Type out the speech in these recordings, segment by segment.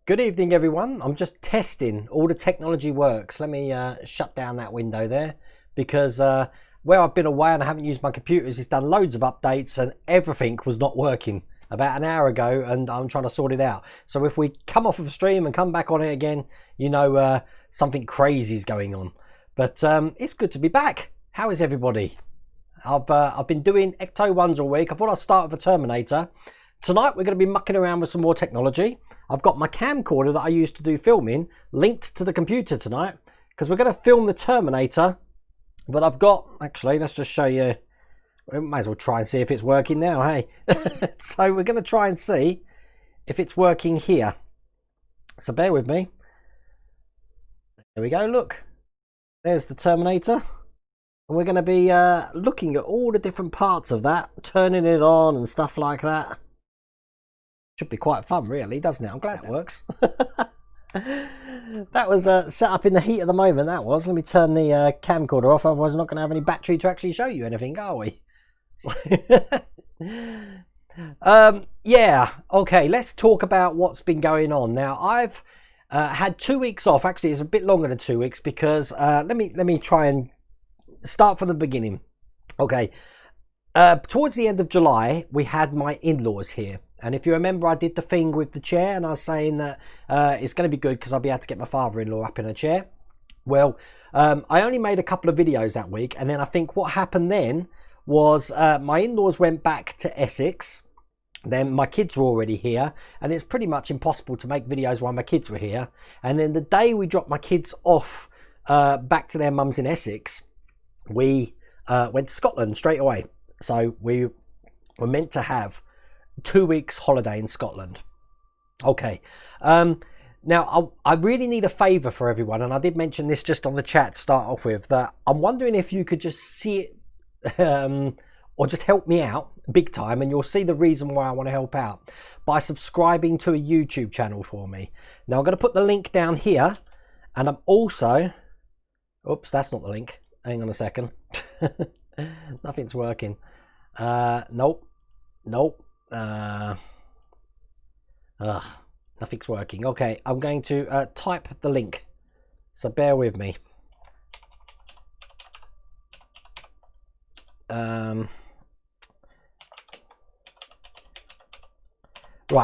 Good evening, everyone. I'm just testing all the technology works. Let me shut down that window there because where I've been away and I haven't used my computers, it's done loads of updates and everything was not working about an hour ago, and I'm trying to sort it out. So if we come off of the stream and come back on it again, you know something crazy is going on. But it's good to be back. How is everybody? I've been doing Ecto ones all week. I thought I'd start with a Terminator. Tonight we're going to be mucking around with some more technology. I've got my camcorder that I used to do filming linked to the computer tonight because we're going to film the Terminator. But I've got, actually, let's just show you. We might as well try and see if it's working now, hey? So we're going to try and see if it's working here. So bear with me. There we go, look. There's the Terminator. And we're going to be looking at all the different parts of that, turning it on and stuff like that. Should be quite fun, really, doesn't it? I'm glad it works. That was set up in the heat of the moment, that was. Let me turn the camcorder off, otherwise I'm not going to have any battery to actually show you anything, are we? Yeah, okay, let's talk about what's been going on. Now, I've had 2 weeks off. Actually, it's a bit longer than 2 weeks because let me try and start from the beginning. Okay, towards the end of July, we had my in-laws here. And if you remember, I did the thing with the chair and I was saying that it's going to be good because I'll be able to get my father-in-law up in a chair. Well, I only made a couple of videos that week. And then I think what happened then was my in-laws went back to Essex. Then my kids were already here. And it's pretty much impossible to make videos while my kids were here. And then the day we dropped my kids off back to their mums in Essex, we went to Scotland straight away. So we were meant to have 2 weeks holiday in Scotland. Okay, now I really need a favour for everyone, and I did mention this just on the chat to start off with, that I'm wondering if you could just see it or just help me out big time, and you'll see the reason why I want to help out by subscribing to a YouTube channel for me. Now I'm going to put the link down here, and I'm also, oops, that's not the link, hang on a second. Nothing's working. Nope. Nothing's working. Okay, I'm going to type the link, so bear with me. Right,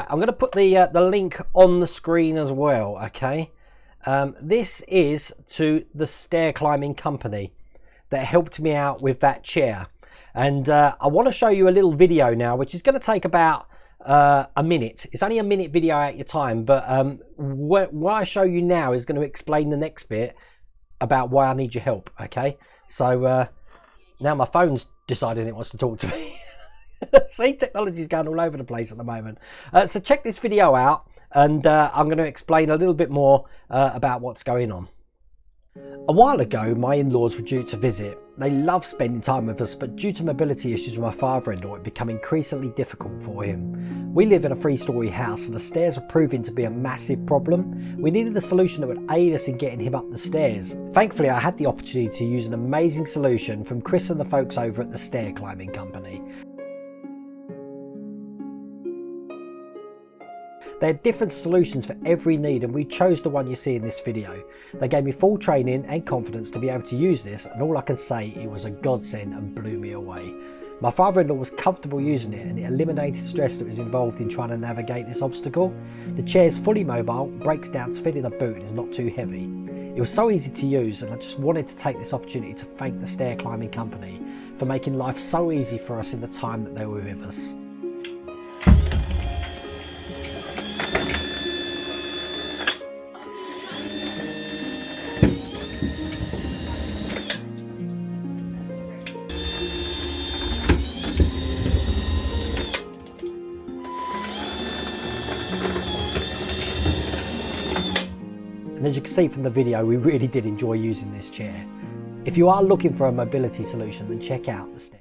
I'm going to put the link on the screen as well. Okay, this is to the stair climbing company that helped me out with that chair. And I want to show you a little video now, which is going to take about a minute. It's only a minute video at your time, but what I show you now is going to explain the next bit about why I need your help, okay? So now my phone's deciding it wants to talk to me. See, technology's going all over the place at the moment. So check this video out, and I'm going to explain a little bit more about what's going on. A while ago, my in-laws were due to visit. They love spending time with us, but due to mobility issues with my father-in-law, it became increasingly difficult for him. We live in a 3-storey house and the stairs were proving to be a massive problem. We needed a solution that would aid us in getting him up the stairs. Thankfully, I had the opportunity to use an amazing solution from Chris and the folks over at the stair climbing company. They had different solutions for every need, and we chose the one you see in this video. They gave me full training and confidence to be able to use this, and all I can say, it was a godsend and blew me away. My father-in-law was comfortable using it, and it eliminated stress that was involved in trying to navigate this obstacle. The chair is fully mobile, breaks down to fit in a boot and is not too heavy. It was so easy to use, and I just wanted to take this opportunity to thank the stair climbing company for making life so easy for us in the time that they were with us. And as you can see from the video, we really did enjoy using this chair. If you are looking for a mobility solution, then check out the stair.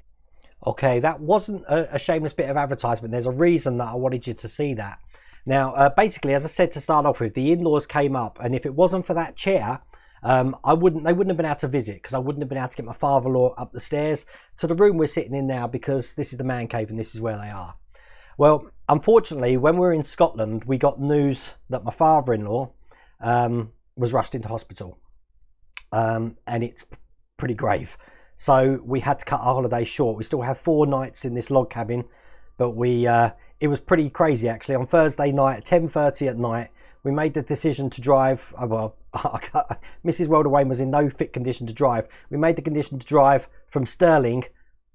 Okay, that wasn't a shameless bit of advertisement. There's a reason that I wanted you to see that. Now, basically, as I said to start off with, the in-laws came up, and if it wasn't for that chair, they wouldn't have been able to visit, because I wouldn't have been able to get my father-in-law up the stairs to the room we're sitting in now, because this is the man cave and this is where they are. Well, unfortunately, when we were in Scotland, we got news that my father-in-law was rushed into hospital, and it's pretty grave. So we had to cut our holiday short. We still have 4 nights in this log cabin, but it was pretty crazy actually. On Thursday night at 10:30 at night, we made the decision to drive. Mrs. Welder-Wayne was in no fit condition to drive. We made the condition to drive from Stirling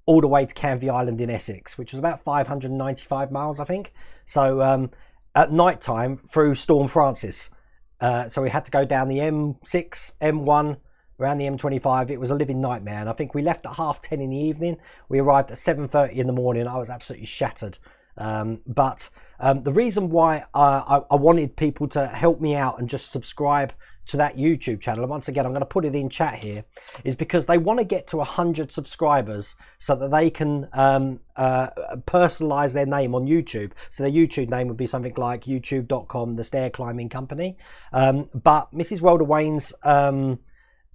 all the way to Canvey Island in Essex, which was about 595 miles, I think. So at night time through Storm Francis. So we had to go down the M6, M1, around the M25. It was a living nightmare. And I think we left at 10:30 in the evening. We arrived at 7:30 in the morning. I was absolutely shattered. But the reason why I wanted people to help me out and just subscribe to that YouTube channel, and once again I'm going to put it in chat here, is because they want to get to 100 subscribers so that they can personalize their name on YouTube. So their YouTube name would be something like youtube.com the stair climbing company, but Mrs. Welder-Wayne's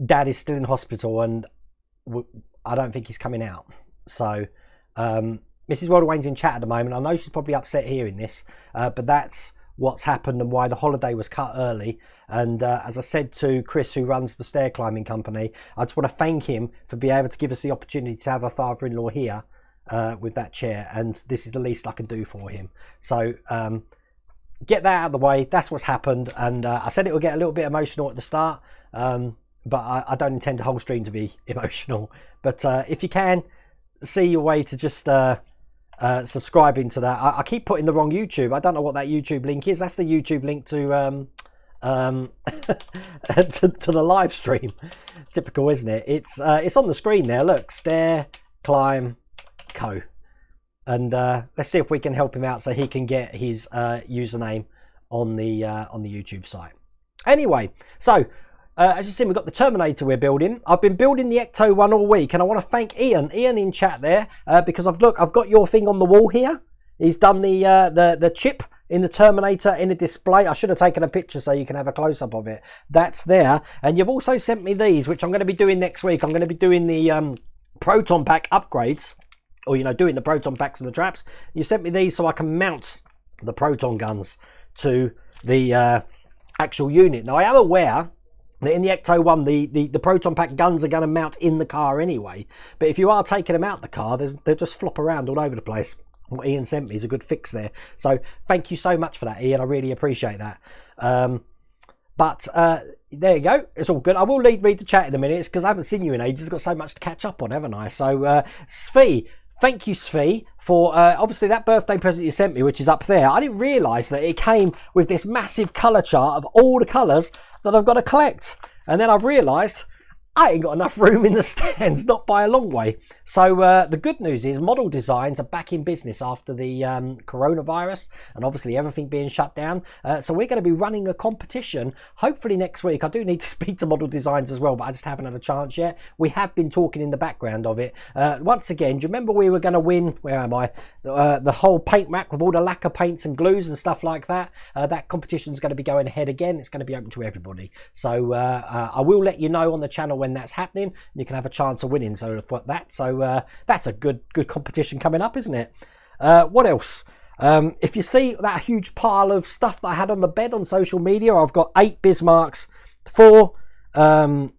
dad is still in hospital, and I don't think he's coming out. So Mrs. Welder-Wayne's in chat at the moment. I know she's probably upset hearing this, but that's what's happened and why the holiday was cut early. And as I said to Chris, who runs the stair climbing company, I just want to thank him for being able to give us the opportunity to have our father-in-law here with that chair, and this is the least I can do for him. So get that out of the way. That's what's happened, and I said it will get a little bit emotional at the start, but I don't intend the whole stream to be emotional. But if you can see your way to just subscribing to that. I keep putting the wrong YouTube. I don't know what that YouTube link is. That's the YouTube link to to the live stream. Typical, isn't it? It's on the screen there. Look, Stair Climb Co. And let's see if we can help him out so he can get his username on the YouTube site. Anyway, so as you see, we've got the Terminator we're building. I've been building the Ecto one all week, and I want to thank Ian in chat there, because I've got your thing on the wall here. He's done the chip in the Terminator in a display. I should have taken a picture so you can have a close-up of it. That's there. And you've also sent me these, which I'm going to be doing next week. I'm going to be doing the Proton pack upgrades, or doing the Proton packs and the traps. You sent me these so I can mount the Proton guns to the actual unit. Now I am aware that in the Ecto 1, the Proton pack guns are going to mount in the car anyway. But if you are taking them out the car, they'll just flop around all over the place. What Ian sent me is a good fix there. So thank you so much for that, Ian. I really appreciate that. But there you go. It's all good. I will read the chat in a minute. It's because I haven't seen you in ages. I've got so much to catch up on, haven't I? So Svi, thank you, Svi, for obviously that birthday present you sent me, which is up there. I didn't realise that it came with this massive colour chart of all the colours that I've got to collect. And then I've realised I ain't got enough room in the stands, not by a long way. So the good news is Model Designs are back in business after the coronavirus and obviously everything being shut down. So we're going to be running a competition hopefully next week. I do need to speak to Model Designs as well, but I just haven't had a chance yet. We have been talking in the background of it. Once again, do you remember we were going to win, where am I, the whole paint rack with all the lacquer paints and glues and stuff like that? That competition is going to be going ahead again. It's going to be open to everybody. So I will let you know on the channel when that's happening. You can have a chance of winning. So that's a good competition coming up, isn't it? What else? If you see that huge pile of stuff that I had on the bed on social media, I've got 8 Bismarcks, 4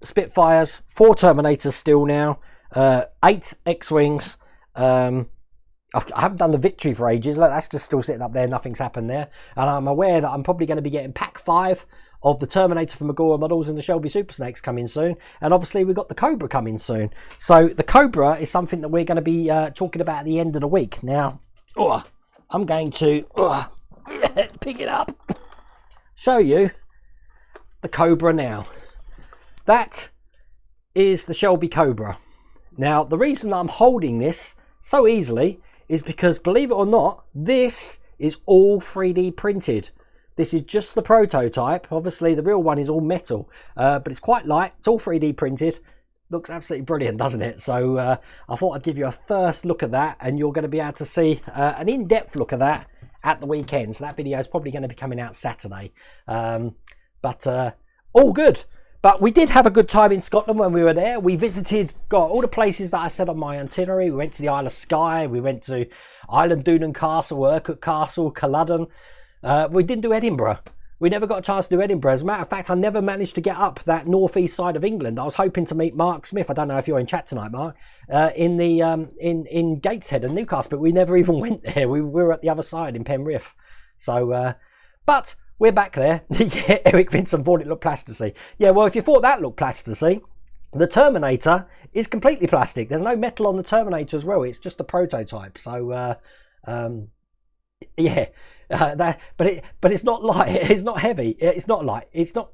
Spitfires, 4 Terminators still now, 8 X-Wings. I haven't done the Victory for ages. Look, that's just still sitting up there. Nothing's happened there. And I'm aware that I'm probably going to be getting pack 5 of the Terminator from Agora Models and the Shelby Super Snakes coming soon. And obviously we've got the Cobra coming soon. So the Cobra is something that we're going to be talking about at the end of the week. Now, I'm going to pick it up, show you the Cobra now. That is the Shelby Cobra. Now, the reason that I'm holding this so easily is because, believe it or not, this is all 3D printed. This is just the prototype. Obviously, the real one is all metal, but it's quite light. It's all 3D printed. Looks absolutely brilliant, doesn't it? So I thought I'd give you a first look at that, and you're going to be able to see an in-depth look at that at the weekend. So that video is probably going to be coming out Saturday. But all good. But we did have a good time in Scotland when we were there. We visited all the places that I said on my itinerary. We went to the Isle of Skye. We went to Island Doonan Castle, Urquhart Castle, Culloden. We didn't do Edinburgh. We never got a chance to do Edinburgh. As a matter of fact, I never managed to get up that northeast side of England. I was hoping to meet Mark Smith. I don't know if you're in chat tonight, Mark, in Gateshead and Newcastle, but we never even went there. We were at the other side in Penrith. So, but we're back there. Yeah, Eric Vincent thought it looked plasticine. Yeah, well, if you thought that looked plasticine, the Terminator is completely plastic. There's no metal on the Terminator as well. It's just a prototype. So, yeah. But it's not light. It's not heavy. It's not light. It's not.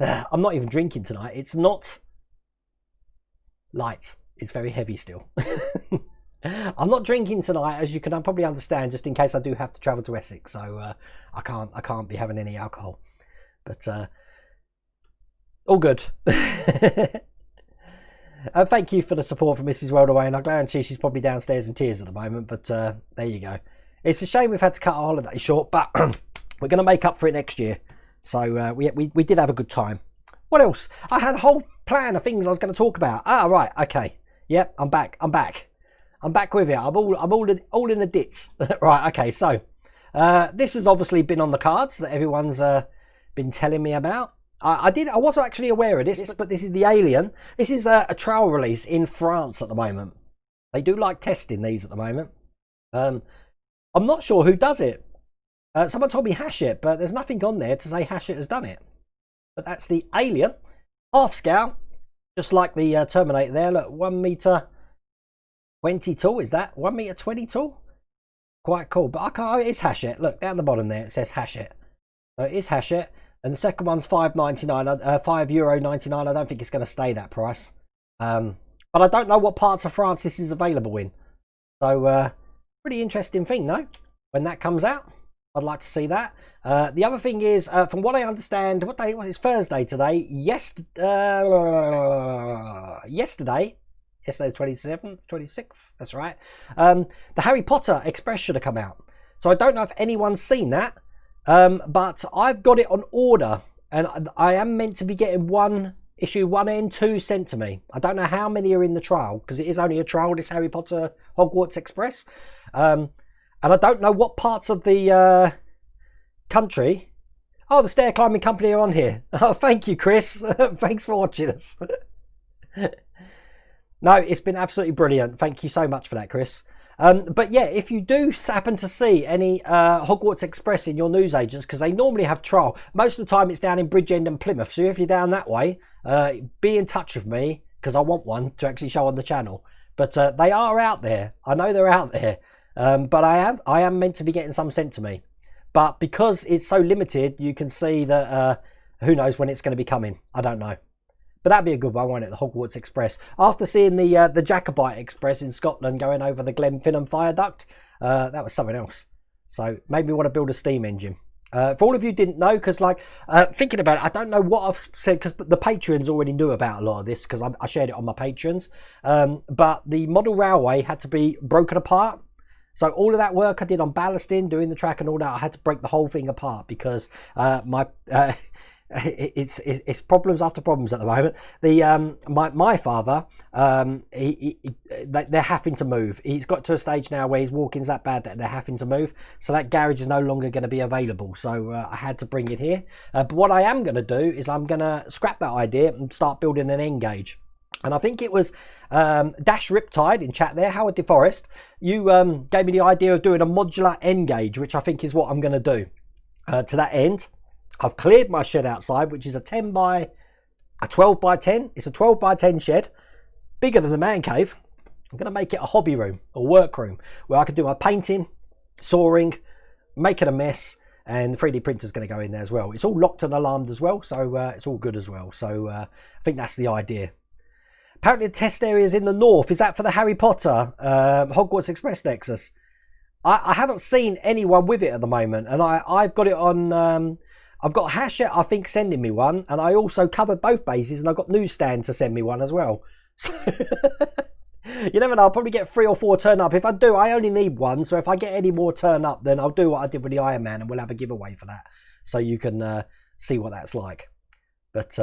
I'm not even drinking tonight. It's not light. It's very heavy still. I'm not drinking tonight, as you can probably understand, just in case I do have to travel to Essex. So I can't be having any alcohol. But all good. Thank you for the support for Mrs. Weldaway, and I guarantee she's probably downstairs in tears at the moment. But there you go. It's a shame we've had to cut our holiday short, but we're going to make up for it next year. So we did have a good time. What else? I had a whole plan of things I was going to talk about. Ah, right, okay. Yep, I'm back. I'm back with it. I'm all in the dits. Right, okay. So this has obviously been on the cards that everyone's been telling me about. I wasn't actually aware of this, but this is the Alien. This is a trial release in France at the moment. They do like testing these at the moment. I'm not sure who does it. Someone told me Hachette, but there's nothing on there to say Hachette has done it. But that's the Alien, half scale, just like the Terminator there. Look, 1 meter 20 tall. Is that 1 meter 20 tall? Quite cool. But I can't. It's Hachette. Look down the bottom there. It says Hachette. So it is Hachette, and the second one's €5.99. €5.99. I don't think it's going to stay that price. But I don't know what parts of France this is available in. So. Pretty interesting thing though when that comes out. I'd like to see that. The other thing is, from what I understand, what day? Well, it's Thursday today. Yesterday, 27th, 26th. That's right. The Harry Potter Express should have come out. So I don't know if anyone's seen that, but I've got it on order, and I am meant to be getting issue 1 and 2 sent to me. I don't know how many are in the trial, because it is only a trial, this Harry Potter Hogwarts Express. And I don't know what parts of the country. Oh, the stair climbing company are on here. Oh, thank you, Chris. Thanks for watching us. No, it's been absolutely brilliant. Thank you so much for that, Chris. But yeah, if you do happen to see any Hogwarts Express in your newsagents, because they normally have trial, most of the time it's down in Bridgend and Plymouth. So if you're down that way, be in touch with me, because I want one to actually show on the channel. But they are out there. I know they're out there. But I am meant to be getting some sent to me. But because it's so limited, you can see that who knows when it's going to be coming. I don't know. But that'd be a good one, won't it? The Hogwarts Express. After seeing the Jacobite Express in Scotland going over the Glenfinnan viaduct, that was something else. So made me want to build a steam engine. For all of you who didn't know, because thinking about it, I don't know what I've said, because the Patreons already knew about a lot of this, because I shared it on my Patreons. But the model railway had to be broken apart. So all of that work I did on ballasting, doing the track and all that, I had to break the whole thing apart, because it's problems after problems at the moment. My father, they're having to move. He's got to a stage now where his walking's that bad that they're having to move. So that garage is no longer going to be available. So I had to bring it here. But what I am going to do is I'm going to scrap that idea and start building an N gauge. And I think it was Dash Riptide in chat there, Howard DeForest. You gave me the idea of doing a modular N gauge, which I think is what I'm going to do. To that end, I've cleared my shed outside, which is a 12 by 10. It's a 12 by 10 shed, bigger than the man cave. I'm going to make it a hobby room, a work room, where I can do my painting, sawing, making a mess, and the 3D printer's going to go in there as well. It's all locked and alarmed as well, so it's all good as well. So I think that's the idea. Apparently the test area is in the north. Is that for the Harry Potter Hogwarts Express Nexus? I haven't seen anyone with it at the moment, and I've got it on. I've got Hachette, I think, sending me one, and I also covered both bases, and I've got Newsstand to send me one as well. So you never know. I'll probably get 3 or 4 turn up. If I do, I only need one. So if I get any more turn up, then I'll do what I did with the Iron Man, and we'll have a giveaway for that, so you can see what that's like. But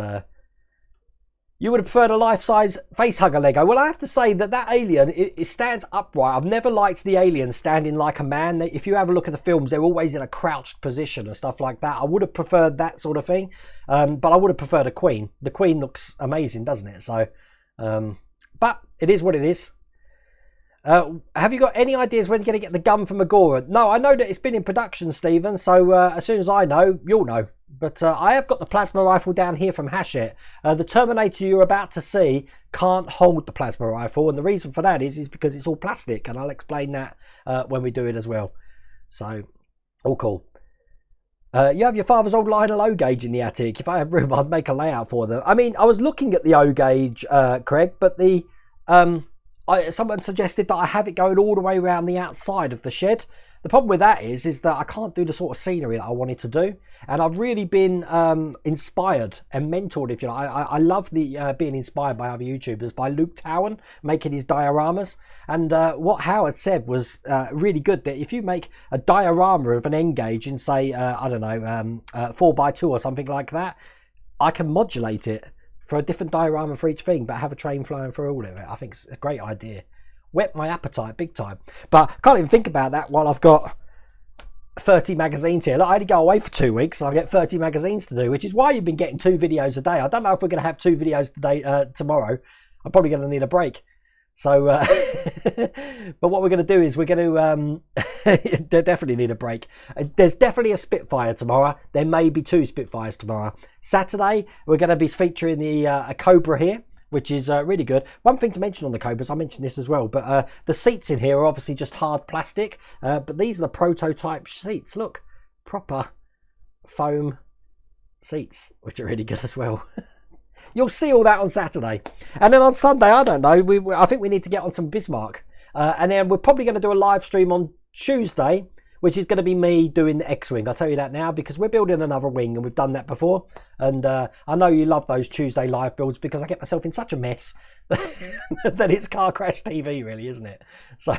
You would have preferred a life-size face-hugger Lego. Well, I have to say that alien, it stands upright. I've never liked the alien standing like a man. If you have a look at the films, they're always in a crouched position and stuff like that. I would have preferred that sort of thing, but I would have preferred a queen. The queen looks amazing, doesn't it? So, but it is what it is. Have you got any ideas when you're going to get the gun from Agora? No, I know that it's been in production, Stephen, so as soon as I know, you'll know. But I have got the plasma rifle down here from Hachette. The Terminator you're about to see can't hold the plasma rifle, and the reason for that is because it's all plastic, and I'll explain that when we do it as well. So, all cool. You have your father's old Lionel O gauge in the attic. If I had room, I'd make a layout for them. I mean, I was looking at the O gauge, Craig, but the someone suggested that I have it going all the way around the outside of the shed. The problem with that is that I can't do the sort of scenery that I wanted to do, and I've really been inspired and mentored, if you like. I love the being inspired by other YouTubers, by Luke Towan making his dioramas, and what Howard said was really good, that if you make a diorama of an N gauge in, say, I don't know, 4x2 or something like that, I can modulate it for a different diorama for each thing, but have a train flying through all of it. I think it's a great idea. Whet my appetite big time. But I can't even think about that while I've got 30 magazines here. Look, I only go away for 2 weeks, so I get 30 magazines to do, which is why you've been getting 2 videos a day. I don't know if we're going to have 2 videos today, tomorrow. I'm probably going to need a break. So, but what we're going to do is we're going to definitely need a break. There's definitely a Spitfire tomorrow. There may be 2 Spitfires tomorrow. Saturday, we're going to be featuring the a Cobra here, which is really good. One thing to mention on the Cobras, I mentioned this as well, but the seats in here are obviously just hard plastic, but these are the prototype seats. Look, proper foam seats, which are really good as well. You'll see all that on Saturday. And then on Sunday, I don't know, I think we need to get on some Bismarck. And then we're probably going to do a live stream on Tuesday, which is going to be me doing the X-Wing. I'll tell you that now, because we're building another wing, and we've done that before. And I know you love those Tuesday live builds, because I get myself in such a mess that it's car crash TV, really, isn't it? So,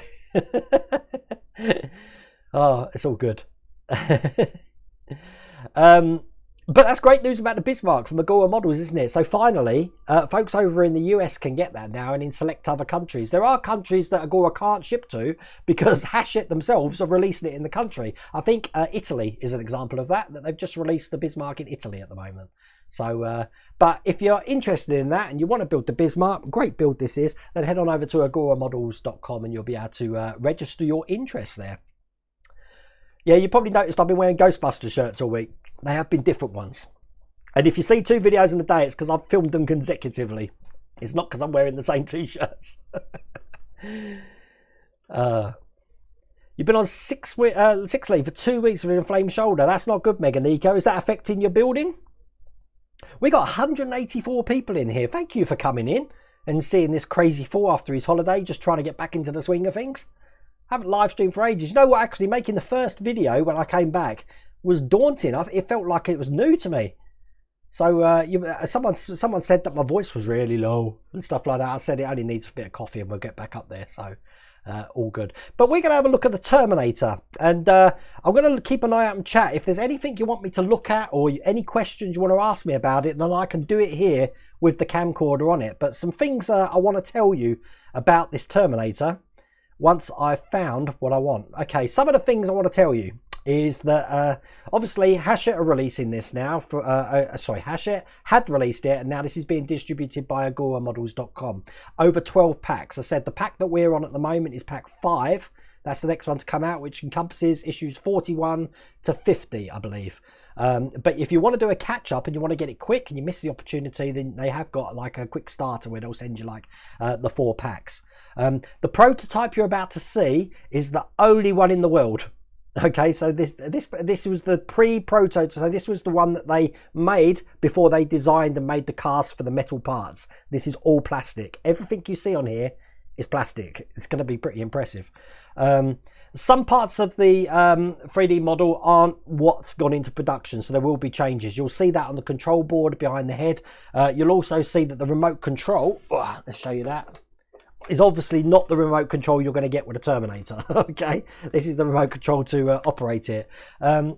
oh, it's all good. But that's great news about the Bismarck from Agora Models, isn't it? So finally, folks over in the US can get that now, and in select other countries. There are countries that Agora can't ship to because Hachette themselves are releasing it in the country. I think Italy is an example of that they've just released the Bismarck in Italy at the moment. So, but if you're interested in that and you want to build the Bismarck, great build this is, then head on over to agoramodels.com and you'll be able to register your interest there. Yeah, you probably noticed I've been wearing Ghostbusters shirts all week. They have been different ones. And if you see 2 videos in a day, it's because I've filmed them consecutively. It's not because I'm wearing the same T-shirts. You've been on sick leave for 2 weeks with an inflamed shoulder. That's not good, Mega Nico. Is that affecting your building? We got 184 people in here. Thank you for coming in and seeing this crazy fool after his holiday, just trying to get back into the swing of things. I haven't live streamed for ages. You know what, actually making the first video when I came back was daunting. It felt like it was new to me. So someone said that my voice was really low and stuff like that. I said it only needs a bit of coffee and we'll get back up there. So all good. But we're going to have a look at the Terminator, and I'm going to keep an eye out and chat. If there's anything you want me to look at or any questions you want to ask me about it, then I can do it here with the camcorder on it. But some things I want to tell you about this Terminator once I've found what I want. Okay, some of the things I want to tell you is that obviously Hachette are releasing this now. Hachette had released it, and now this is being distributed by agoramodels.com. Over 12 packs. I said the pack that we're on at the moment is pack 5. That's the next one to come out, which encompasses issues 41 to 50, I believe. But if you want to do a catch-up and you want to get it quick and you miss the opportunity, then they have got like a quick starter where they'll send you like the 4 packs. The prototype you're about to see is the only one in the world. Okay, so this was the pre-prototype. So this was the one that they made before they designed and made the cast for the metal parts. This is all plastic. Everything you see on here is plastic. It's going to be pretty impressive. Some parts of the 3D model aren't what's gone into production, so there will be changes. You'll see that on the control board behind the head. You'll also see that the remote control, let's show you that. is obviously not the remote control you're going to get with a Terminator. Okay, this is the remote control to operate it.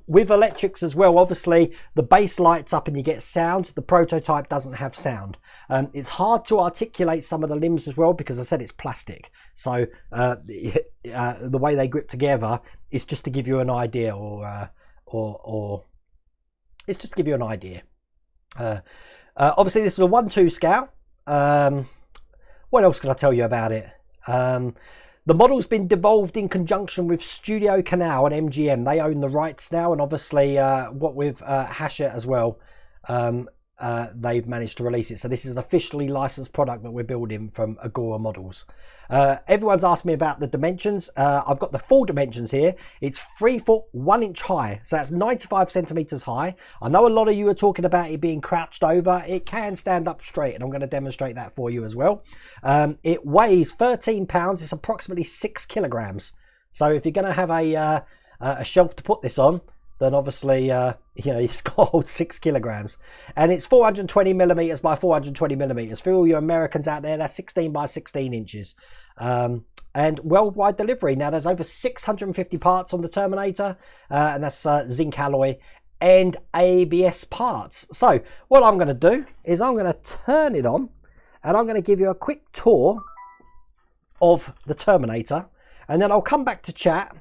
With electrics as well, obviously the base lights up and you get sound. The prototype doesn't have sound. It's hard to articulate some of the limbs as well because I said it's plastic, so the way they grip together is just to give you an idea, or it's just to give you an idea. Obviously this is a 1:2 scale. What else can I tell you about it? The model's been devolved in conjunction with Studio Canal and MGM. They own the rights now, and obviously what with Hachette as well, they've managed to release it. So this is an officially licensed product that we're building from Agora Models. Everyone's asked me about the dimensions. I've got the full dimensions here. It's 3 foot 1 inch high, so that's 95 centimeters high. I know a lot of you are talking about it being crouched over. It can stand up straight, and I'm going to demonstrate that for you as well. It weighs 13 pounds. It's approximately 6 kilograms. So if you're going to have a shelf to put this on, then obviously you know, it's got to hold 6 kilograms, and it's 420 millimeters by 420 millimeters. For all your Americans out there, that's 16 by 16 inches. And worldwide delivery. Now there's over 650 parts on the Terminator, and that's zinc alloy and ABS parts. So what I'm going to do is I'm going to turn it on, and I'm going to give you a quick tour of the Terminator, and then I'll come back to chat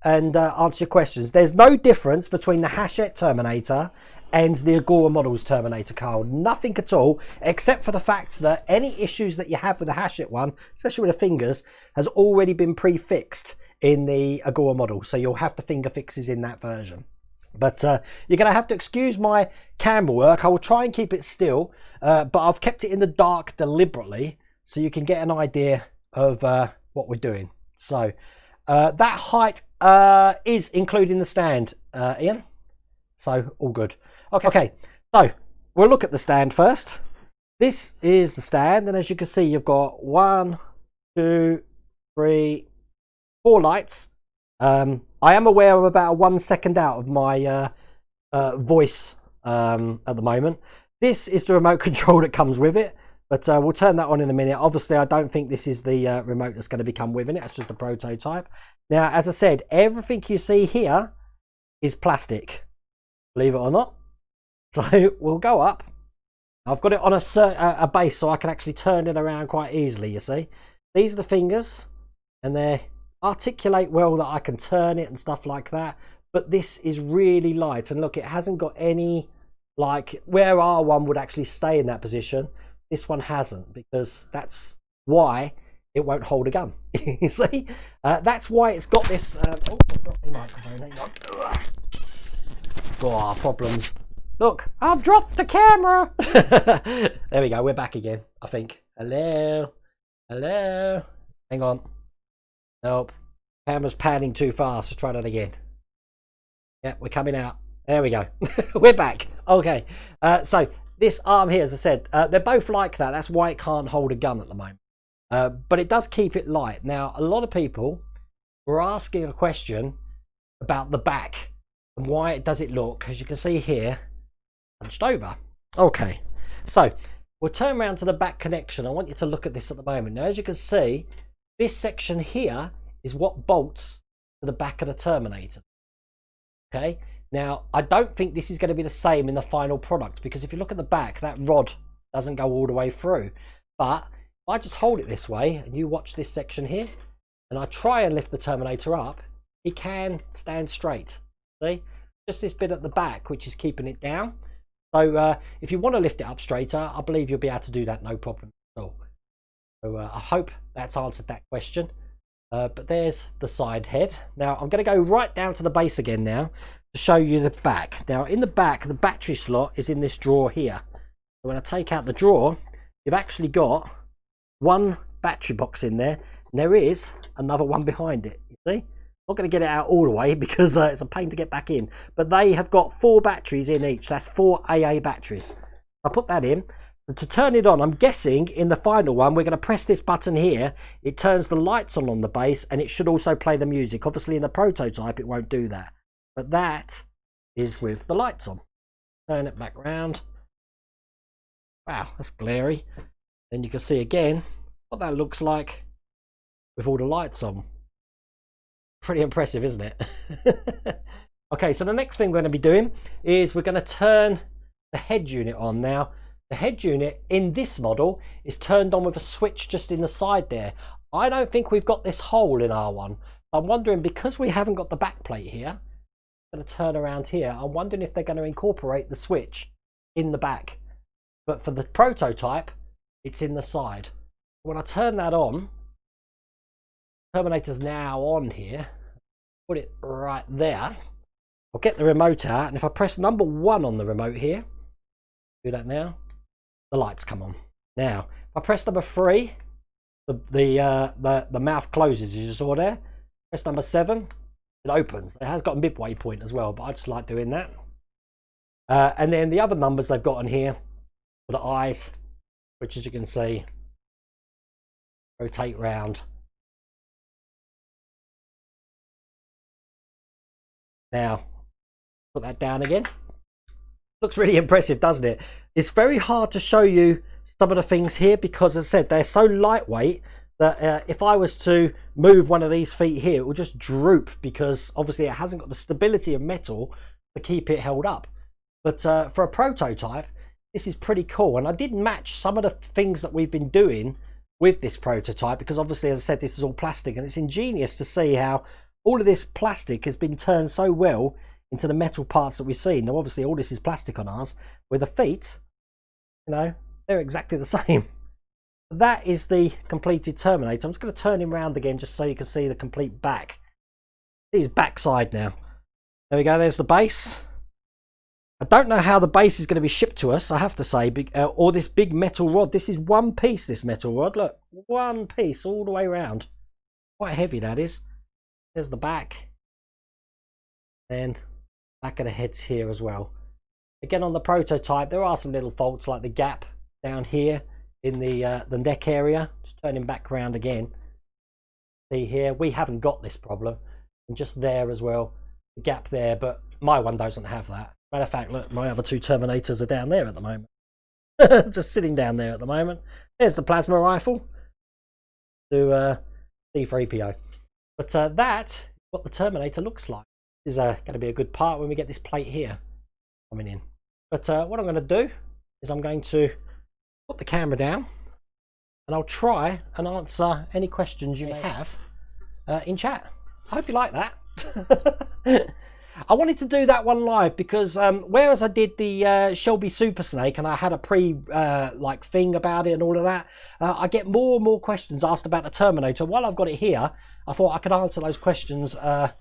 and answer your questions. There's no difference between the Hachette Terminator and the Agora Models Terminator, Carl. Nothing at all, except for the fact that any issues that you have with the Hachette one, especially with the fingers, has already been pre-fixed in the Agora model. So you'll have the finger fixes in that version. But you're going to have to excuse my camera work. I will try and keep it still, but I've kept it in the dark deliberately so you can get an idea of what we're doing. So that height is including the stand, Ian. So all good. Okay, so we'll look at the stand first. This is the stand, and as you can see, you've got 1, 2, 3, 4 lights. I am aware of about 1 second out of my voice at the moment. This is the remote control that comes with it, but we'll turn that on in a minute. Obviously, I don't think this is the remote that's going to become with it. It's just a prototype. Now, as I said, everything you see here is plastic, believe it or not. So we'll go up. I've got it on a base so I can actually turn it around quite easily, you see. These are the fingers, and they articulate well that I can turn it and stuff like that. But this is really light, and look, it hasn't got any, like, where R1 would actually stay in that position. This one hasn't, because that's why it won't hold a gun. You see? That's why it's got this... oh, I dropped the microphone. Oh, problems. Look, I've dropped the camera. There we go. We're back again, I think. Hello. Hello. Hang on. Nope. Camera's panning too fast. Let's try that again. Yeah, we're coming out. There we go. We're back. Okay. So this arm here, as I said, they're both like that. That's why it can't hold a gun at the moment. But it does keep it light. Now, a lot of people were asking a question about the back and why does it look, as you can see here, hunched over. Okay, so we'll turn around to the back connection. I want you to look at this at the moment. Now, as you can see, this section here is what bolts to the back of the Terminator. Okay, now I don't think this is going to be the same in the final product, because if you look at the back, that rod doesn't go all the way through. But if I just hold it this way and you watch this section here, and I try and lift the Terminator up, he can stand straight. See, just this bit at the back which is keeping it down. So if you want to lift it up straighter, I believe you'll be able to do that, no problem at all. So I hope that's answered that question. But there's the side head. Now I'm going to go right down to the base again now to show you the back. Now in the back, the battery slot is in this drawer here. So when I take out the drawer, you've actually got one battery box in there, and there is another one behind it. You see? I'm not going to get it out all the way because it's a pain to get back in, but they have got 4 batteries in each. That's 4 AA batteries. I put that in. And to turn it on, I'm guessing in the final one we're going to press this button here. It turns the lights on the base, and it should also play the music. Obviously in the prototype it won't do that, but that is with the lights on. Turn it back round. Wow, that's glary. Then you can see again what that looks like with all the lights on. Pretty impressive, isn't it? Okay, so the next thing we're going to be doing is we're going to turn the head unit on. Now, the head unit in this model is turned on with a switch just in the side there. I don't think we've got this hole in our one. I'm wondering, because we haven't got the back plate here, I'm going to turn around here. I'm wondering if they're going to incorporate the switch in the back. But for the prototype, it's in the side. When I turn that on, Terminator's now on here. Put it right there. I'll get the remote out, and if I press number 1 on the remote here, do that now, the lights come on. Now, if I press number 3, the mouth closes, as you saw there. Press number 7, it opens. It has got a midway point as well, but I just like doing that. And then the other numbers they've got on here for the eyes, which, as you can see, rotate round. Now, put that down again. Looks really impressive, doesn't it? It's very hard to show you some of the things here because, as I said, they're so lightweight that if I was to move one of these feet here, it will just droop because obviously it hasn't got the stability of metal to keep it held up. But for a prototype, this is pretty cool. And I did match some of the things that we've been doing with this prototype because obviously, as I said, this is all plastic, and it's ingenious to see how all of this plastic has been turned so well into the metal parts that we see. Now, obviously, all this is plastic on ours. With the feet, you know, they're exactly the same. That is the completed Terminator. I'm just going to turn him around again just so you can see the complete back. See his backside now. There we go. There's the base. I don't know how the base is going to be shipped to us, I have to say, or this big metal rod. This is one piece, this metal rod. Look, one piece all the way around. Quite heavy, that is. There's the back, then back of the head's here as well. Again, on the prototype, there are some little faults like the gap down here in the neck area. Just turn him back around again. See here, we haven't got this problem, and just there as well, the gap there, but my one doesn't have that. Matter of fact, look, my other 2 Terminators are down there at the moment. Just sitting down there at the moment. There's the plasma rifle to C-3PO. But that's what the Terminator looks like. This is going to be a good part when we get this plate here coming in. But what I'm going to do is I'm going to put the camera down and I'll try and answer any questions you may have in chat. I hope you like that. I wanted to do that one live because whereas I did the Shelby Super Snake and I had a like thing about it and all of that, I get more and more questions asked about the Terminator. While I've got it here, I thought I could answer those questions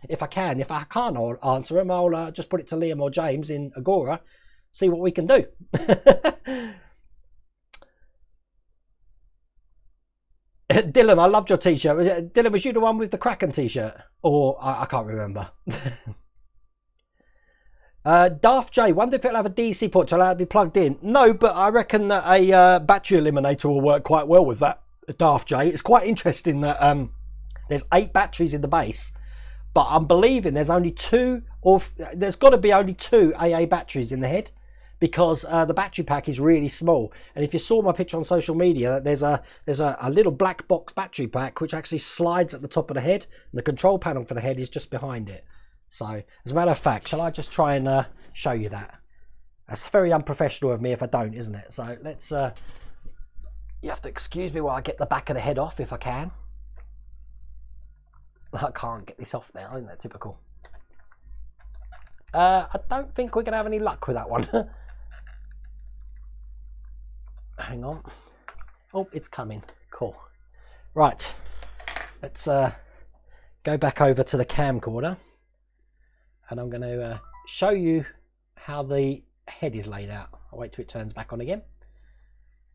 if I can. If I can't answer them, I'll just put it to Liam or James in Agora, see what we can do. Dylan, I loved your t-shirt. Dylan, was you the one with the Kraken t-shirt? Or I can't remember. Darth J, wonder if it'll have a DC port to allow it to be plugged in. No, but I reckon that a battery eliminator will work quite well with that, Darth J. It's quite interesting that there's 8 batteries in the base, but I'm believing there's only 2, or there's got to be only 2 AA batteries in the head, because the battery pack is really small. And if you saw my picture on social media, there's a little black box battery pack which actually slides at the top of the head, and the control panel for the head is just behind it. So, as a matter of fact, shall I just try and show you that? That's very unprofessional of me if I don't, isn't it? So, let's... you have to excuse me while I get the back of the head off, if I can. I can't get this off now, isn't that typical? I don't think we're going to have any luck with that one. Hang on. Oh, it's coming. Cool. Right. Let's go back over to the camcorder. And I'm going to show you how the head is laid out. I'll wait till it turns back on again.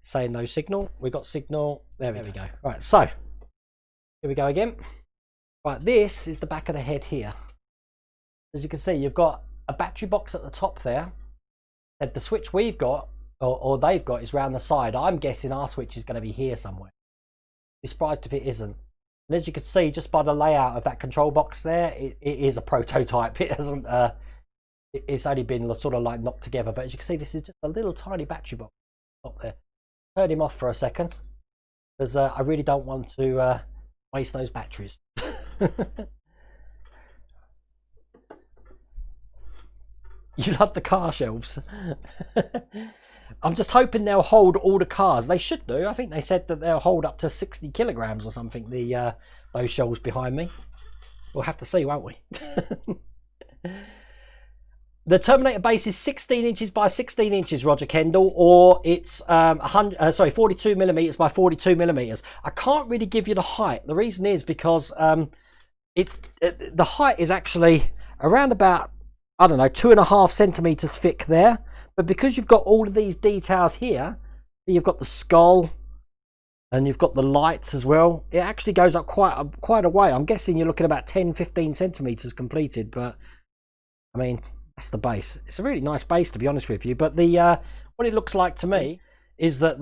Saying no signal. We've got signal. There we go. Right, so here we go again. Right, this is the back of the head here. As you can see, you've got a battery box at the top there. And the switch we've got, or they've got, is round the side. I'm guessing our switch is going to be here somewhere. Be surprised if it isn't. And as you can see, just by the layout of that control box there, it is a prototype. It hasn't. It's only been sort of like knocked together. But as you can see, this is just a little tiny battery box up there. Turn him off for a second. because I really don't want to waste those batteries. You love the car shelves. I'm just hoping they'll hold all the cars. They should do. I think they said that they'll hold up to 60 kilograms or something, the those shelves behind me. We'll have to see, won't we? The Terminator Base is 16 inches by 16 inches, Roger Kendall, or it's 42 millimeters by 42 millimeters. I can't really give you the height. The reason is because the height is actually around about, I don't know, 2.5 centimeters thick there. But because you've got all of these details here, you've got the skull and you've got the lights as well, it actually goes up quite a way. I'm guessing you're looking at about 10-15 centimeters completed, but I mean, that's the base. It's a really nice base, to be honest with you. But the what it looks like to me is that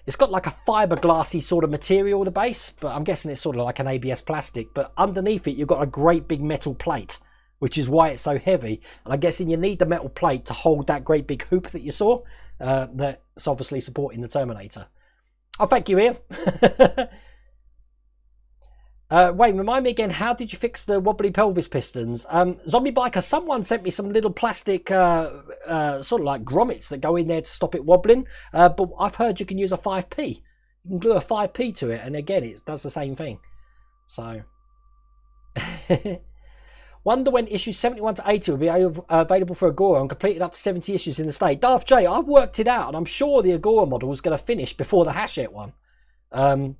it's got like a fiberglassy sort of material, the base, but I'm guessing it's sort of like an ABS plastic. But underneath it, you've got a great big metal plate, which is why it's so heavy. And I'm guessing you need the metal plate to hold that great big hoop that you saw, that's obviously supporting the Terminator. Oh, thank you, Ian. Wayne, remind me again, how did you fix the wobbly pelvis pistons? Zombie Biker, someone sent me some little plastic sort of like grommets that go in there to stop it wobbling. But I've heard you can use a 5p. You can glue a 5p to it, and again, it does the same thing. So... Wonder when issues 71 to 80 will be available for Agora and completed up to 70 issues in the state. Darth J, I've worked it out, and I'm sure the Agora model is going to finish before the Hachette one.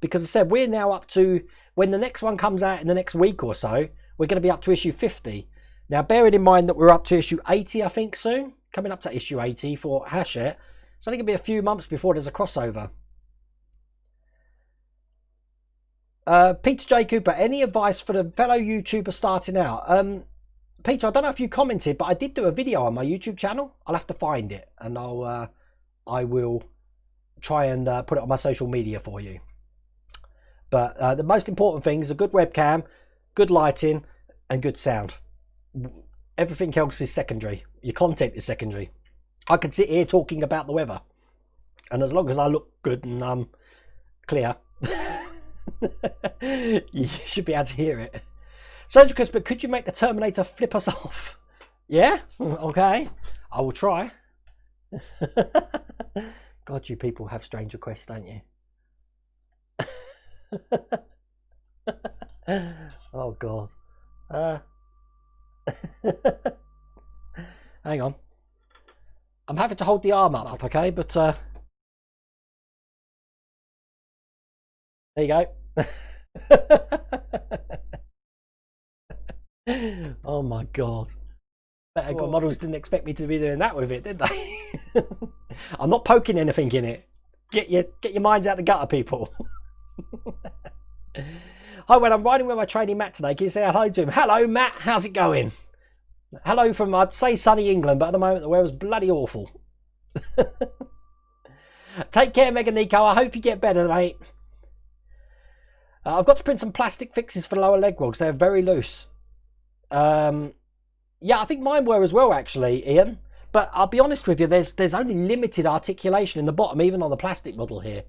Because I said we're now up to, when the next one comes out in the next week or so, we're going to be up to issue 50. Now, bearing in mind that we're up to issue 80, I think, soon, coming up to issue 80 for Hachette, it's only going to be a few months before there's a crossover. Peter J. Cooper, any advice for the fellow YouTuber starting out? Peter, I don't know if you commented, but I did do a video on my YouTube channel. I'll have to find it, and I will try and put it on my social media for you. But the most important thing is a good webcam, good lighting, and good sound. Everything else is secondary. Your content is secondary. I can sit here talking about the weather, and as long as I look good and clear, you should be able to hear it. Stranger Chris, but could you make the Terminator flip us off? Yeah? Okay. I will try. God, you people have strange requests, don't you? Oh, God. Hang on. I'm having to hold the arm up, okay? But, there you go. Oh my God. Better God models didn't expect me to be doing that with it, did they? I'm not poking anything in it. Get your minds out the gutter, people. Hi, when I'm riding with my trainee Matt today, can you say hello to him? Hello, Matt. How's it going? Hello from, I'd say, sunny England, but at the moment the weather's bloody awful. Take care, Mega Nico. I hope you get better, mate. I've got to print some plastic fixes for lower leg rods. They're very loose. Yeah, I think mine were as well, actually, Ian. But I'll be honest with you, there's only limited articulation in the bottom, even on the plastic model here.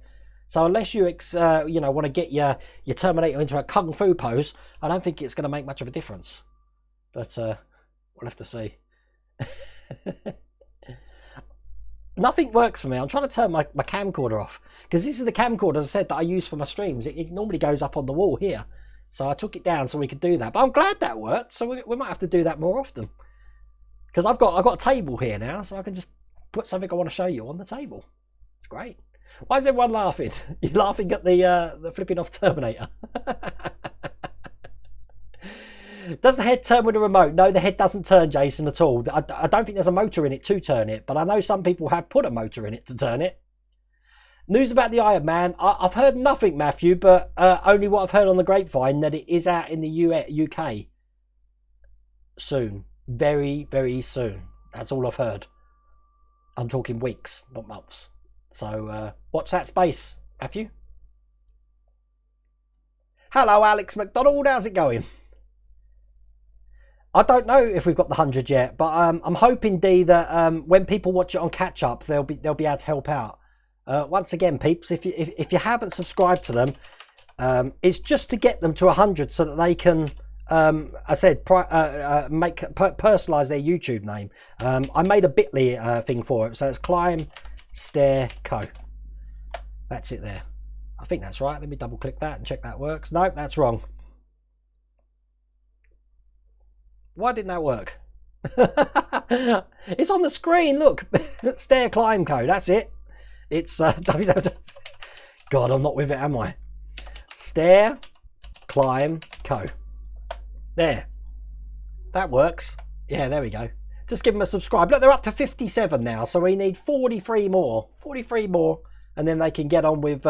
So unless you want to get your Terminator into a kung fu pose, I don't think it's going to make much of a difference. But we'll have to see. Nothing works for me. I'm trying to turn my camcorder off, because this is the camcorder, as I said, that I use for my streams. It normally goes up on the wall here, so I took it down so we could do that. But I'm glad that worked, so we might have to do that more often, because I've got a table here now, so I can just put something I want to show you on the table. It's great. Why is everyone laughing? You're laughing at the flipping off Terminator. Does the head turn with a remote? No, the head doesn't turn, Jason, at all. I don't think there's a motor in it to turn it, but I know some people have put a motor in it to turn it. News about the Iron Man. I've heard nothing, Matthew, but only what I've heard on the grapevine, that it is out in the UK soon. Very, very soon. That's all I've heard. I'm talking weeks, not months. So watch that space, Matthew. Hello, Alex McDonald. How's it going? I don't know if we've got the 100 yet, but I'm hoping, Dee, that when people watch it on catch up, they'll be able to help out. Once again, peeps, if you haven't subscribed to them, it's just to get them to 100 so that they can, I said, personalize their YouTube name. I made a Bitly thing for it, so it's Climb Stair Co. That's it there. I think that's right. Let me double click that and check that works. Nope, that's wrong. Why didn't that work? It's on the screen, look. Stair Climb Co. That's it. It's www. God, I'm not with it, am I? Stair Climb Co. There. That works. Yeah, there we go. Just give them a subscribe. Look, they're up to 57 now, so we need 43 more. 43 more, and then they can get on with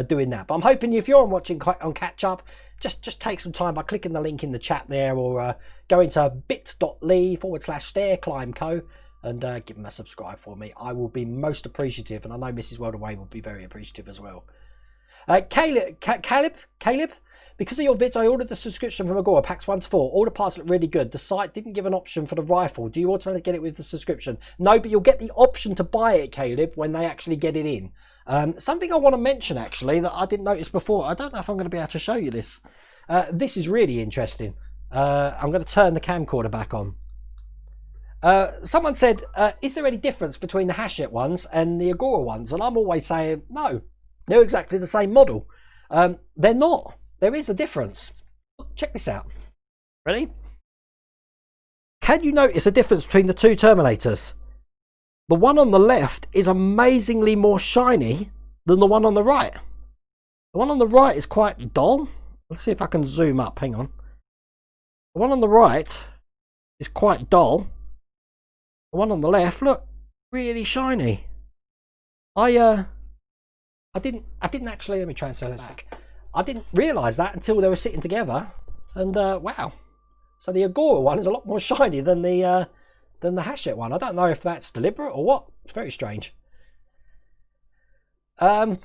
doing that. But I'm hoping if you're watching on catch up, just take some time by clicking the link in the chat there, or go into bit.ly/stairclimbco and give them a subscribe for me. I will be most appreciative, and I know Mrs. World Away will be very appreciative as well. Caleb, because of your vids, I ordered the subscription from Agora, packs 1 to 4. All the parts look really good. The site didn't give an option for the rifle. Do you automatically get it with the subscription? No, but you'll get the option to buy it, Caleb, when they actually get it in. Something I want to mention, actually, that I didn't notice before. I don't know if I'm going to be able to show you this. This is really interesting. I'm going to turn the camcorder back on. Someone said, is there any difference between the Hachette ones and the Agora ones? And I'm always saying, no, they're exactly the same model. They're not. There is a difference. Check this out. Ready? Can you notice a difference between the two Terminators? The one on the left is amazingly more shiny than the one on the right. The one on the right is quite dull. Let's see if I can zoom up. Hang on. The one on the right is quite dull. The one on the left, look, really shiny. I didn't actually, let me try and sell this back. I didn't realise that until they were sitting together, and wow. So the Agora one is a lot more shiny than the Hachette one. I don't know if that's deliberate or what. It's very strange. Oh,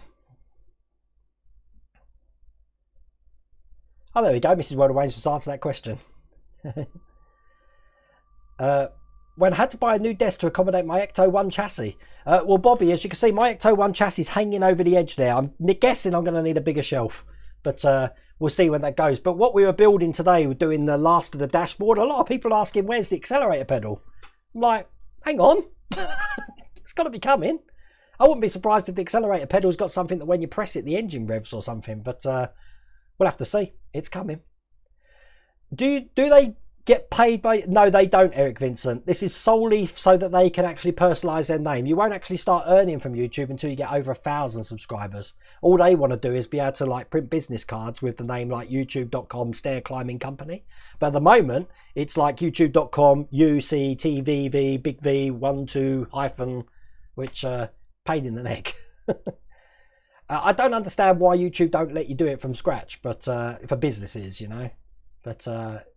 there we go. Mrs. World Away just answered that question. When I had to buy a new desk to accommodate my Ecto 1 chassis. Well, Bobby, as you can see, my Ecto 1 chassis is hanging over the edge there. I'm guessing I'm going to need a bigger shelf, but we'll see when that goes. But what we were building today, we're doing the last of the dashboard. A lot of people are asking, where's the accelerator pedal? I'm like, hang on. It's got to be coming. I wouldn't be surprised if the accelerator pedal's got something that when you press it, the engine revs or something, but we'll have to see. It's coming. Do they get paid by... No, they don't, Eric Vincent. This is solely so that they can actually personalise their name. You won't actually start earning from YouTube until you get over 1,000 subscribers. All they want to do is be able to like print business cards with the name like youtube.com stair climbing company. But at the moment, it's like youtube.com UCTVV big V 12 hyphen, which pain in the neck. I don't understand why YouTube don't let you do it from scratch, but for businesses, you know. But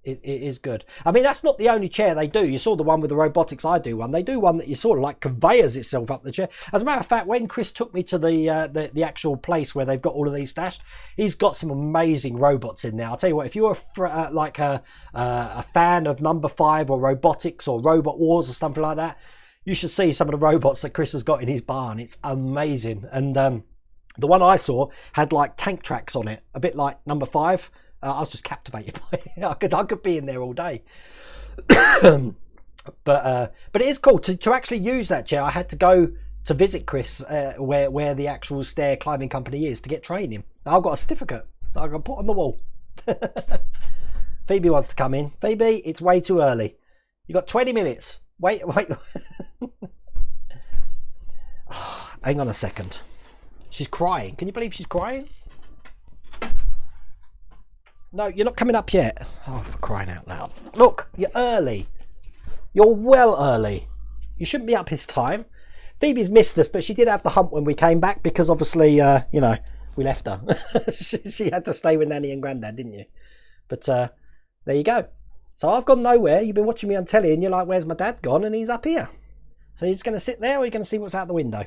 it is good. I mean, that's not the only chair they do. You saw the one with the robotics I do one. They do one that you sort of like conveyors itself up the chair. As a matter of fact, when Chris took me to the actual place where they've got all of these stashed, he's got some amazing robots in there. I'll tell you what, if you're like a fan of Number 5 or robotics or Robot Wars or something like that, you should see some of the robots that Chris has got in his barn. It's amazing. And the one I saw had like tank tracks on it, a bit like Number 5. I was just captivated by it. I could be in there all day. But it is cool to actually use that chair. I had to go to visit Chris where the actual stair climbing company is to get training. I've got a certificate that I can put on the wall. Phoebe wants to come in. Phoebe, it's way too early. You got 20 minutes. Wait. Oh, hang on a second. She's crying. Can you believe she's crying? No, you're not coming up yet. Oh, for crying out loud. Look, you're early. You're well early. You shouldn't be up this time. Phoebe's missed us, but she did have the hump when we came back because obviously, you know, we left her. she had to stay with Nanny and Grandad, didn't you? But there you go. So I've gone nowhere. You've been watching me on telly and you're like, where's my dad gone? And he's up here. So you're just going to sit there or you're going to see what's out the window?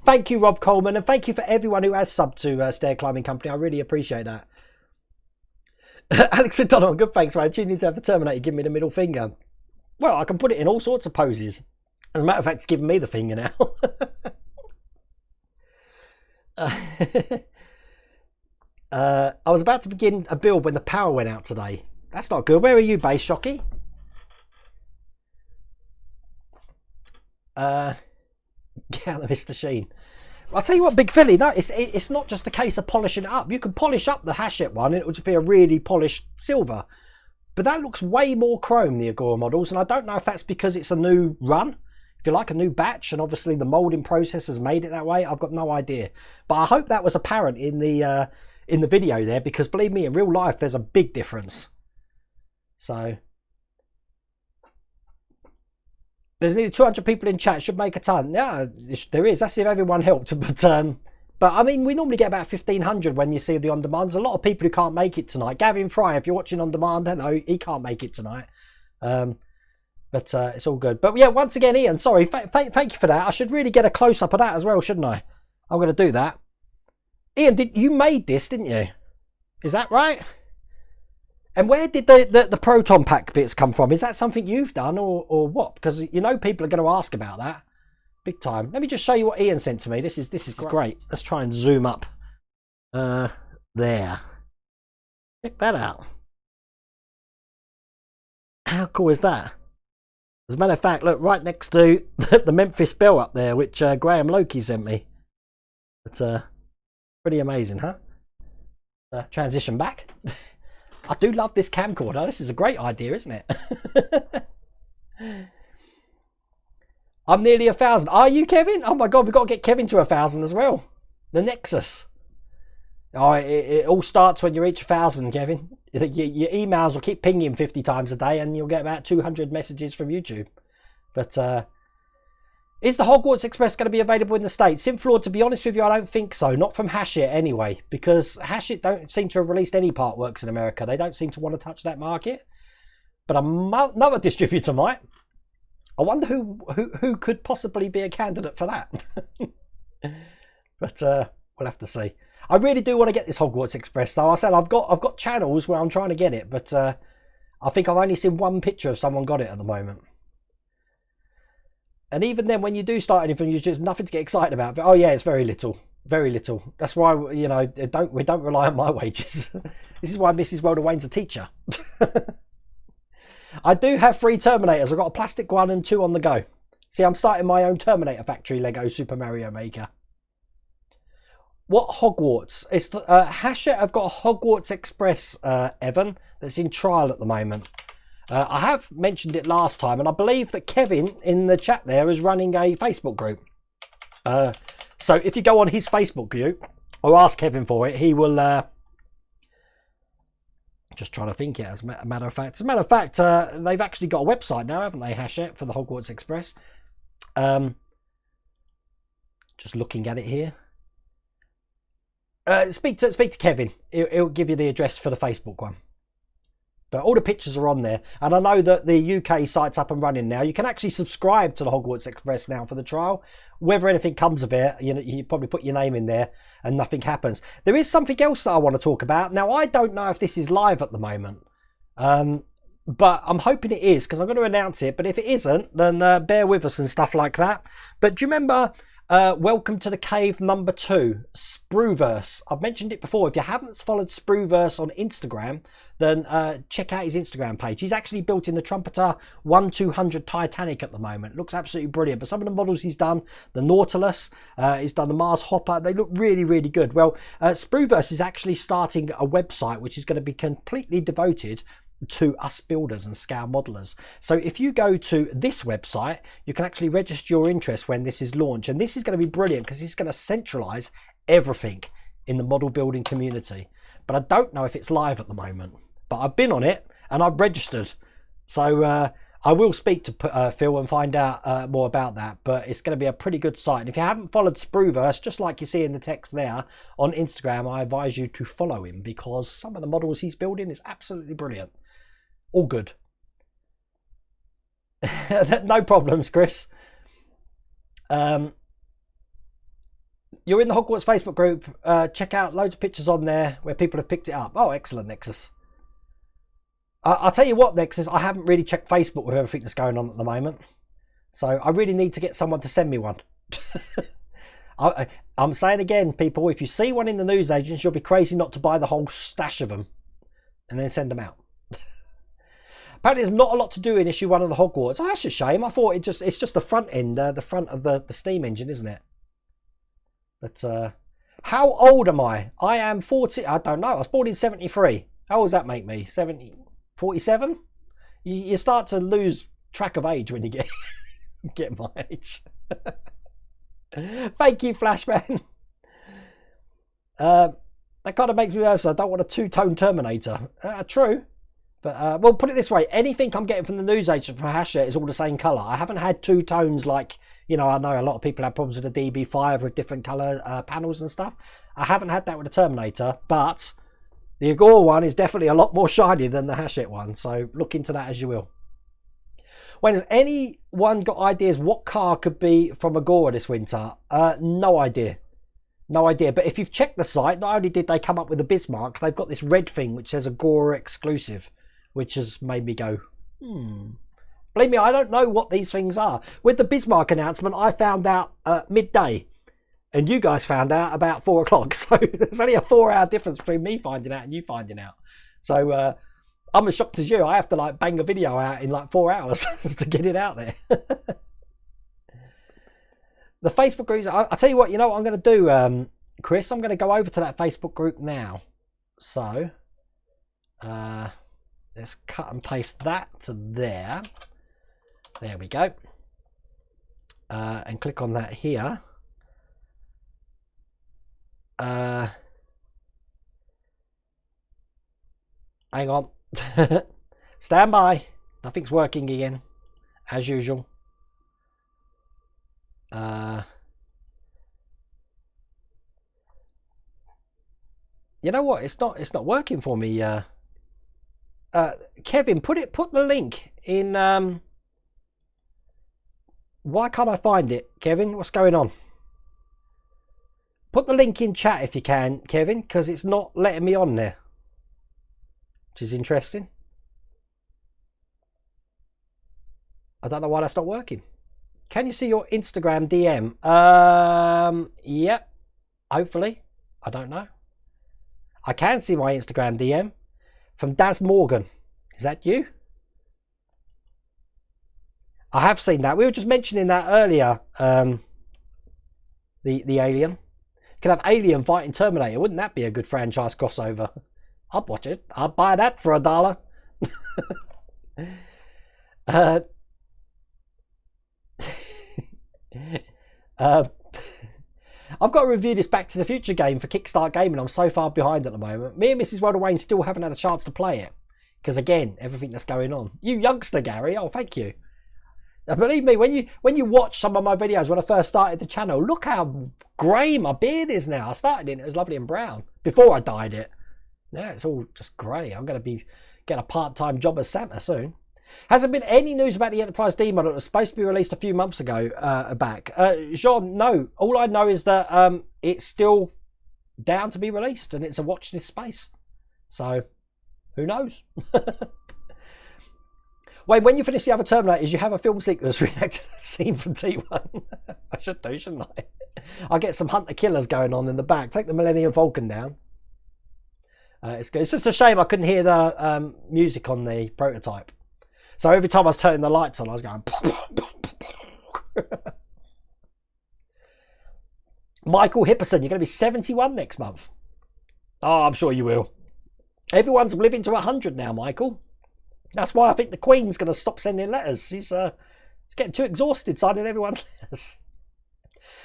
Thank you, Rob Coleman, and thank you for everyone who has subbed to Stair Climbing Company. I really appreciate that. Alex McDonald, good thanks, man. Tuning in to have the Terminator give me the middle finger. Well, I can put it in all sorts of poses. As a matter of fact, it's giving me the finger now. I was about to begin a build when the power went out today. That's not good. Where are you based, Shocky? Get out of Mr. Sheen. I'll tell you what, Big Philly, no, it's not just a case of polishing it up. You can polish up the Hachette one and it will just be a really polished silver. But that looks way more chrome, the Agora models, and I don't know if that's because it's a new run, if you like, a new batch, and obviously the moulding process has made it that way. I've got no idea. But I hope that was apparent in the video there, because believe me, in real life, there's a big difference. So there's nearly 200 people in chat. Should make a ton. Yeah, there is. That's if everyone helped. But I mean, we normally get about 1,500 when you see the on demand. There's a lot of people who can't make it tonight. Gavin Fry, if you're watching on demand, hello, he can't make it tonight. But it's all good. But yeah, once again, Ian, sorry, thank you for that. I should really get a close up of that as well, shouldn't I? I'm going to do that. Ian, you made this, didn't you? Is that right? And where did the Proton pack bits come from? Is that something you've done or what? Because you know people are going to ask about that big time. Let me just show you what Ian sent to me. This is great. Let's try and zoom up. There. Check that out. How cool is that? As a matter of fact, look, right next to the Memphis Bell up there, which Graham Loki sent me. It's pretty amazing, huh? Transition back. I do love this camcorder. This is a great idea, isn't it? I'm nearly 1,000. Are you, Kevin? Oh my God, we've got to get Kevin to 1,000 as well. The Nexus. Oh, it all starts when you reach 1,000, Kevin. Your emails will keep pinging 50 times a day and you'll get about 200 messages from YouTube. But is the Hogwarts Express going to be available in the States? Simflord, to be honest with you, I don't think so. Not from Hachette anyway, because Hachette don't seem to have released any part works in America. They don't seem to want to touch that market. But another distributor might. I wonder who could possibly be a candidate for that. But we'll have to see. I really do want to get this Hogwarts Express, though. I said I've got channels where I'm trying to get it, but I think I've only seen one picture of someone got it at the moment. And even then, when you do start anything, there's just nothing to get excited about. But oh yeah, it's very little, very little. That's why, you know, we don't rely on my wages. This is why Mrs. World of Wayne's a teacher. I do have 3 Terminators. I've got a plastic one and 2 on the go. See, I'm starting my own Terminator factory Lego Super Mario Maker. What Hogwarts? It's Hachette. I've got a Hogwarts Express, Evan, that's in trial at the moment. I have mentioned it last time, and I believe that Kevin in the chat there is running a Facebook group. So if you go on his Facebook group or ask Kevin for it, he will. Just trying to think it as a matter of fact. As a matter of fact, they've actually got a website now, haven't they, Hachette, for the Hogwarts Express? Just looking at it here. Speak to Kevin. He'll give you the address for the Facebook one. But all the pictures are on there, and I know that the UK site's up and running now. You can actually subscribe to the Hogwarts Express now for the trial. Whether anything comes of it, you probably put your name in there and nothing happens. There is something else that I want to talk about. Now, I don't know if this is live at the moment, but I'm hoping it is, because I'm going to announce it. But if it isn't, then bear with us and stuff like that. But do you remember Welcome to the Cave number 2, Spruverse? I've mentioned it before. If you haven't followed Spruverse on Instagram, then check out his Instagram page. He's actually built in the Trumpeter 1200 Titanic at the moment. Looks absolutely brilliant. But some of the models he's done, the Nautilus, he's done the Mars Hopper, they look really, really good. Well, Spruverse is actually starting a website which is going to be completely devoted to us builders and scale modelers. So if you go to this website, you can actually register your interest when this is launched. And this is going to be brilliant because it's going to centralize everything in the model building community. But I don't know if it's live at the moment. But I've been on it and I've registered. So I will speak to Phil and find out more about that. But it's going to be a pretty good site. And if you haven't followed Spruverse, just like you see in the text there on Instagram, I advise you to follow him because some of the models he's building is absolutely brilliant. All good. No problems, Chris. You're in the Hogwarts Facebook group. Check out loads of pictures on there where people have picked it up. Oh, excellent, Nexus. I'll tell you what, Nexus, I haven't really checked Facebook with everything that's going on at the moment. So I really need to get someone to send me one. I'm saying again, people, if you see one in the newsagents, you'll be crazy not to buy the whole stash of them and then send them out. Apparently there's not a lot to do in issue 1 of the Hogwarts. Oh, that's a shame. I thought it's just the front end, the front of the steam engine, isn't it? But how old am I? I am 40. I don't know. I was born in 73. How old does that make me? 47? You start to lose track of age when you get my age. Thank you, Flashman. That kind of makes me nervous. I don't want a two-tone Terminator. True. But, well, put it this way. Anything I'm getting from the newsagent from Hasher is all the same colour. I haven't had two tones like, you know, I know a lot of people have problems with the DB5 with different colour panels and stuff. I haven't had that with the Terminator, but the Agora one is definitely a lot more shiny than the Hachette one. So look into that as you will. When has anyone got ideas what car could be from Agora this winter? No idea. No idea. But if you've checked the site, not only did they come up with a Bismarck, they've got this red thing which says Agora exclusive, which has made me go, Believe me, I don't know what these things are. With the Bismarck announcement, I found out midday. And you guys found out about 4 o'clock. So there's only a 4-hour difference between me finding out and you finding out. So I'm as shocked as you. I have to like bang a video out in like 4 hours to get it out there. The Facebook group, I'll tell you what, you know what I'm going to do, Chris? I'm going to go over to that Facebook group now. So let's cut and paste that to there. There we go. And click on that here. Hang on. Stand by. Nothing's working again, as usual. You know what? It's not working for me. Kevin, put the link in. Why can't I find it, Kevin? What's going on? Put the link in chat if you can, Kevin, because it's not letting me on there, which is interesting. I don't know why that's not working. Can you see your Instagram DM? Yep. Hopefully. I don't know. I can see my Instagram DM from Daz Morgan. Is that you? I have seen that. We were just mentioning that earlier. The Alien. You could have Alien fighting Terminator. Wouldn't that be a good franchise crossover? I'd watch it. I'd buy that for $1. I've got to review this Back to the Future game for Kickstart Gaming. I'm so far behind at the moment. Me and Mrs. World of Wayne still haven't had a chance to play it. Because again, everything that's going on. You youngster, Gary. Oh, thank you. Believe me, when you watch some of my videos when I first started the channel, look how grey my beard is now. I started it was lovely and brown before I dyed it. Now it's all just grey. I'm going to be getting a part-time job as Santa soon. Hasn't been any news about the Enterprise D model that was supposed to be released a few months ago back. Jean, no. All I know is that it's still down to be released and it's a watch this space. So, who knows? Wait, when you finish the other Terminators, you have a film sequence react to the scene from T1. I should do, shouldn't I? I'll get some Hunter Killers going on in the back. Take the Millennium Falcon down. It's good. It's just a shame I couldn't hear the music on the prototype. So every time I was turning the lights on, I was going... Michael Hipperson, you're going to be 71 next month. Oh, I'm sure you will. Everyone's living to 100 now, Michael. That's why I think the Queen's going to stop sending letters. She's getting too exhausted signing everyone's letters.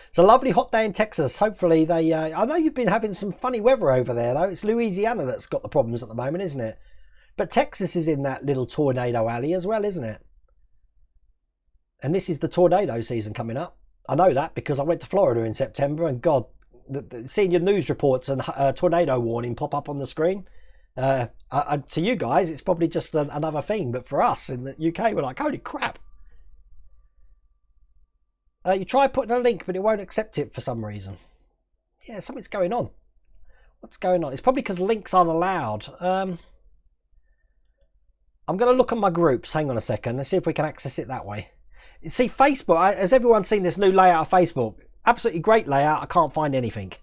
It's a lovely hot day in Texas. Hopefully they... I know you've been having some funny weather over there, though. It's Louisiana that's got the problems at the moment, isn't it? But Texas is in that little tornado alley as well, isn't it? And this is the tornado season coming up. I know that because I went to Florida in September and God, seeing your news reports and tornado warning pop up on the screen, to you guys, it's probably just another thing. But for us in the UK, we're like, holy crap. You try putting a link, but it won't accept it for some reason. Yeah, something's going on. What's going on? It's probably because links aren't allowed. I'm going to look at my groups. Hang on a second. Let's see if we can access it that way. See, Facebook, has everyone seen this new layout of Facebook? Absolutely great layout. I can't find anything.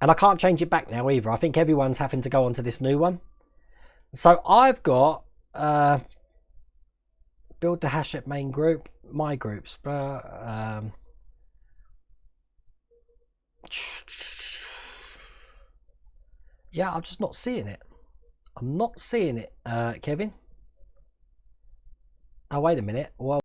And I can't change it back now either. I think everyone's having to go onto this new one. So I've got build the hashtag main group, my groups. Yeah, I'm just not seeing it. I'm not seeing it, Kevin. Oh, wait a minute. Well,